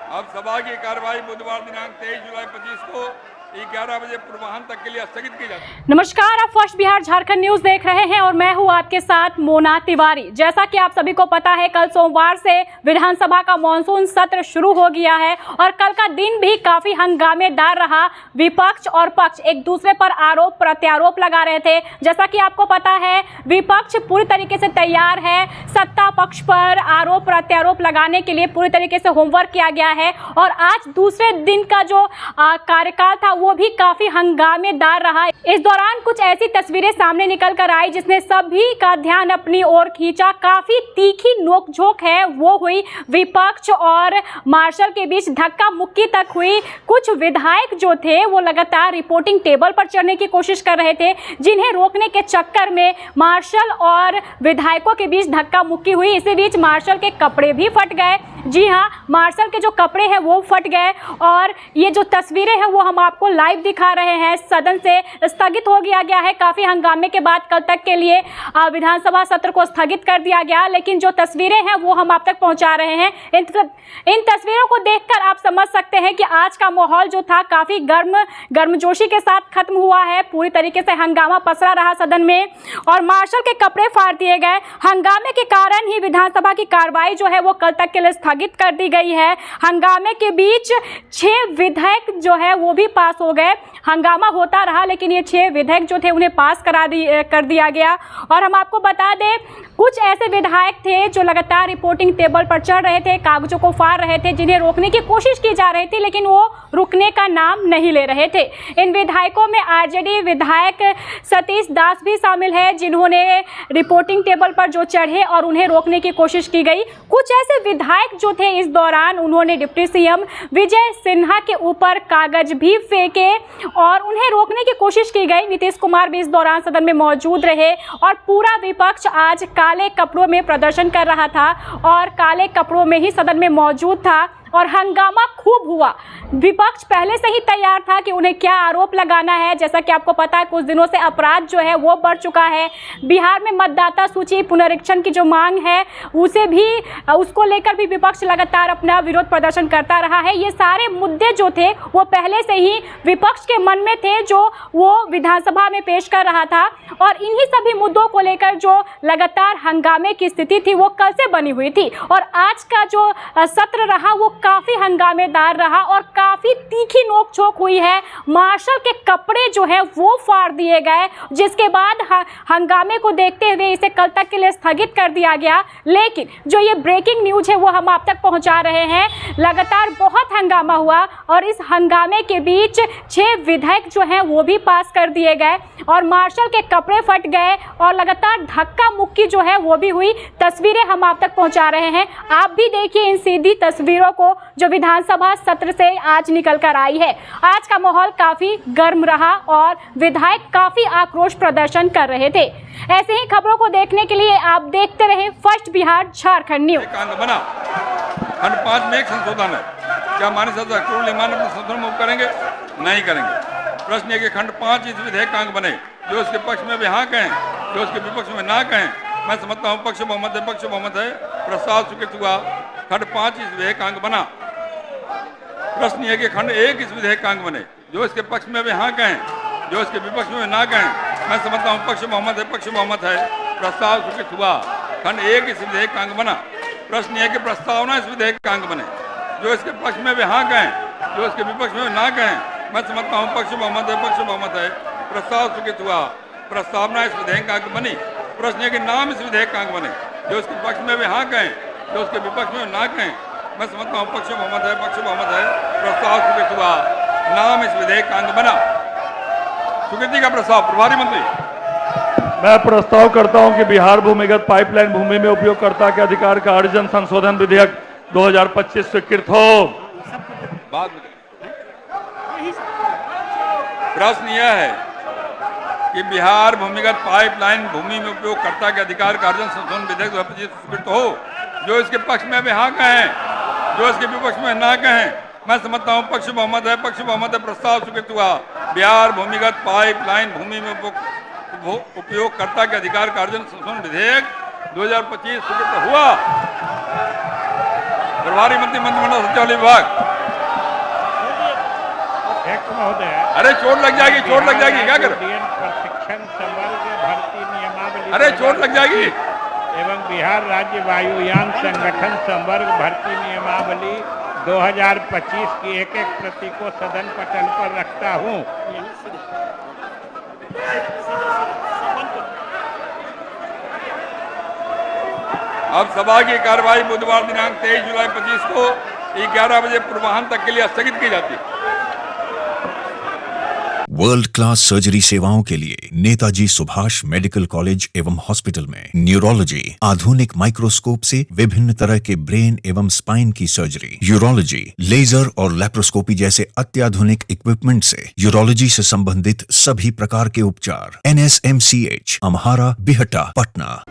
अब सभा की कार्यवाही बुधवार दिनांक 23 जुलाई 25 को 11 बजे पूर्वाह्न तक के लिए स्थगित की जाती है। नमस्कार, आप फर्स्ट बिहार झारखंड न्यूज देख रहे हैं और मैं हूं आपके साथ मोना तिवारी। जैसा कि आप सभी को पता है, कल सोमवार से विधानसभा का मानसून सत्र शुरू हो गया है और कल का दिन भी काफी हंगामेदार रहा। विपक्ष और पक्ष एक दूसरे पर आरोप प्रत्यारोप लगा रहे थे। जैसा कि आपको पता है, विपक्ष पूरी तरीके से तैयार है, सत्ता पक्ष पर आरोप प्रत्यारोप लगाने के लिए पूरी तरीके से होमवर्क किया गया है और आज दूसरे दिन का जो कार्यकाल था वो भी काफी हंगामेदार रहा। इस दौरान कुछ ऐसी तस्वीरें सामने निकल कर आई जिसने सभी का ध्यान अपनी ओर खींचा। काफी तीखी नोकझोंक है वो हुई, विपक्ष और मार्शल के बीच धक्का मुक्की तक हुई। कुछ विधायक जो थे वो लगातार रिपोर्टिंग टेबल पर चढ़ने की कोशिश कर रहे थे, जिन्हें रोकने के चक्कर में मार्शल और विधायकों के बीच धक्का मुक्की हुई। इसी बीच मार्शल के कपड़े भी फट गए। जी हाँ, मार्शल के जो कपड़े हैं वो फट गए और ये जो तस्वीरें हैं वो हम आपको लाइव दिखा रहे हैं। सदन से स्थगित हो गया है। काफी हंगामे के बाद कल तक के लिए विधानसभा सत्र को स्थगित कर दिया गया, लेकिन जो तस्वीरें हैं वो हम आप तक पहुंचा रहे हैं। इन तस्वीरों को देखकर आप समझ सकते हैं कि आज का माहौल जो था काफी गर्मजोशी के साथ खत्म हुआ है। पूरी तरीके से हंगामा पसरा रहा सदन में और मार्शल के कपड़े फाड़ दिए गए। हंगामे के कारण ही विधानसभा की कार्रवाई जो है वो कल तक के लिए स्थगित कर दी गई है। हंगामे के बीच 6 विधेयक जो है वो भी पास हो गए। हंगामा होता रहा लेकिन ये 6 विधेयक जो थे उन्हें पास कर दिया गया। और हम आपको बता दें, कुछ ऐसे विधायक थे जो लगातार रिपोर्टिंग टेबल पर चढ़ रहे थे, कागजों को फाड़ रहे थे, जिन्हें रोकने की कोशिश की जा रही थी लेकिन वो रुकने का नाम नहीं ले रहे थे। इन विधायकों में आरजेडी विधायक सतीश दास भी शामिल है, जिन्होंने रिपोर्टिंग टेबल पर जो चढ़े और उन्हें रोकने की कोशिश की गई। कुछ ऐसे विधायक जो थे इस दौरान उन्होंने डिप्टी सीएम विजय सिन्हा के ऊपर कागज भी फेंके और उन्हें रोकने की कोशिश की गई। नीतीश कुमार भी इस दौरान सदन में मौजूद रहे और पूरा विपक्ष आज काले कपड़ों में प्रदर्शन कर रहा था और काले कपड़ों में ही सदन में मौजूद था और हंगामा खूब हुआ। विपक्ष पहले से ही तैयार था कि उन्हें क्या आरोप लगाना है। जैसा कि आपको पता है, कुछ दिनों से अपराध जो है वो बढ़ चुका है। बिहार में मतदाता सूची पुनरीक्षण की जो मांग है उसको लेकर भी विपक्ष लगातार अपना विरोध प्रदर्शन करता रहा है। ये सारे मुद्दे जो थे वो पहले से ही विपक्ष के मन में थे, जो वो विधानसभा में पेश कर रहा था और इन्हीं सभी मुद्दों को लेकर जो लगातार हंगामे की स्थिति थी वो कल से बनी हुई थी। और आज का जो सत्र रहा वो काफी हंगामेदार रहा और काफी तीखी नोकझोंक हुई है। मार्शल के कपड़े जो है वो फाड़ दिए गए, जिसके बाद हंगामे को देखते हुए इसे कल तक के लिए स्थगित कर दिया गया। लेकिन जो ये ब्रेकिंग न्यूज है वो हम आप तक पहुंचा रहे हैं। लगातार बहुत हंगामा हुआ और इस हंगामे के बीच 6 विधेयक जो हैं वो भी पास कर दिए गए और मार्शल के कपड़े फट गए और लगातार धक्का मुक्की जो है वो भी हुई। तस्वीरें हम आप तक पहुंचा रहे हैं, आप भी देखिए इन सीधी तस्वीरों को जो विधानसभा सत्र से आज निकल कर आई है। आज का माहौल काफी गर्म रहा और विधायक काफी आक्रोश प्रदर्शन कर रहे थे। ऐसे ही खबरों को देखने के लिए आप देखते रहे फर्स्ट बिहार झारखंड न्यूज। बना खंड 5 में एक संशोधन है, क्या माननीय सदस्य अक्रूल इमान अपने संशोधन मूव करेंगे? नहीं करेंगे। प्रश्न है कि खंड 5 इस विधेयक का अंग बने, जो उसके पक्ष में भी हाँ कहें, जो उसके विपक्ष में ना कहें। मैं समझता हूँ पक्ष बहुमत है, प्रस्ताव स्वीकृत हुआ। खंड 5 इस विधेयक का अंग बना। प्रश्न है कि खंड 1 इस विधेयक का अंग बने, जो इसके पक्ष में भी हाँ कहें, जो इसके विपक्ष में ना कहें। मैं समझता हूँ पक्ष बहुमत है, प्रस्ताव स्वीकृत हुआ। खंड 1 इस विधेयक का अंग बना। प्रश्न है कि प्रस्तावना इस विधेयक का अंग बने, जो इसके पक्ष में भी हाँ कहें, जो इसके विपक्ष में ना कहें। मैं समझता हूँ पक्ष बहुमत है, प्रस्ताव स्वीकृत हुआ। प्रस्तावना इस विधेयक का अंग बनी। प्रश्न है कि नाम इस विधेयक का अंग बने, जो इसके पक्ष में भी हाँ कहें, जो उसके विपक्ष में ना कहें। मैं समझता हूँ पक्ष बहुमत है, प्रस्ताव स्वीकृत हुआ। नाम इस विधेयक का अंग बना। स्वीकृति का प्रस्ताव प्रभारी मंत्री। मैं प्रस्ताव करता हूं कि बिहार भूमिगत पाइपलाइन भूमि में उपयोगकर्ता के अधिकार का अर्जन संशोधन विधेयक 2025 स्वीकृत हो। बाद में प्रश्न यह है कि बिहार भूमिगत पाइपलाइन भूमि में उपयोगकर्ता के अधिकार का अर्जन संशोधन विधेयक 2025 स्वीकृत हो, जो इसके पक्ष में भी हाँ कहें, जो इसके विपक्ष में ना कहें। मैं समझता हूँ पक्ष बहुमत है, प्रस्ताव स्वीकृत हुआ। बिहार भूमिगत पाइपलाइन भूमि में उपयोगकर्ता के अधिकार का अर्जन संशोधन विधेयक 2025 स्वीकृत हुआ। प्रभारी मंत्री मंत्रिमंडल सचिवालय विभाग। महोदय, अरे चोट लग जाएगी, चोट लग जाएगी, क्या कर? प्रशिक्षण संवर्ग भर्ती नियमावली। अरे चोट लग जाएगी। एवं बिहार राज्य वायुयान संगठन संवर्ग भर्ती नियमावली 2025 की एक प्रति को सदन पटल पर रखता हूं। अब सभा की कार्यवाही बुधवार दिनांक 23 जुलाई 25 को 11 बजे पूर्वाह्न तक के लिए स्थगित की जाती है। वर्ल्ड क्लास सर्जरी सेवाओं के लिए नेताजी सुभाष मेडिकल कॉलेज एवं हॉस्पिटल में न्यूरोलॉजी, आधुनिक माइक्रोस्कोप से विभिन्न तरह के ब्रेन एवं स्पाइन की सर्जरी, यूरोलॉजी, लेजर और लेप्रोस्कोपी जैसे अत्याधुनिक इक्विपमेंट से यूरोलॉजी से संबंधित सभी प्रकार के उपचार। NSMCH, अम्हारा, बिहटा, पटना।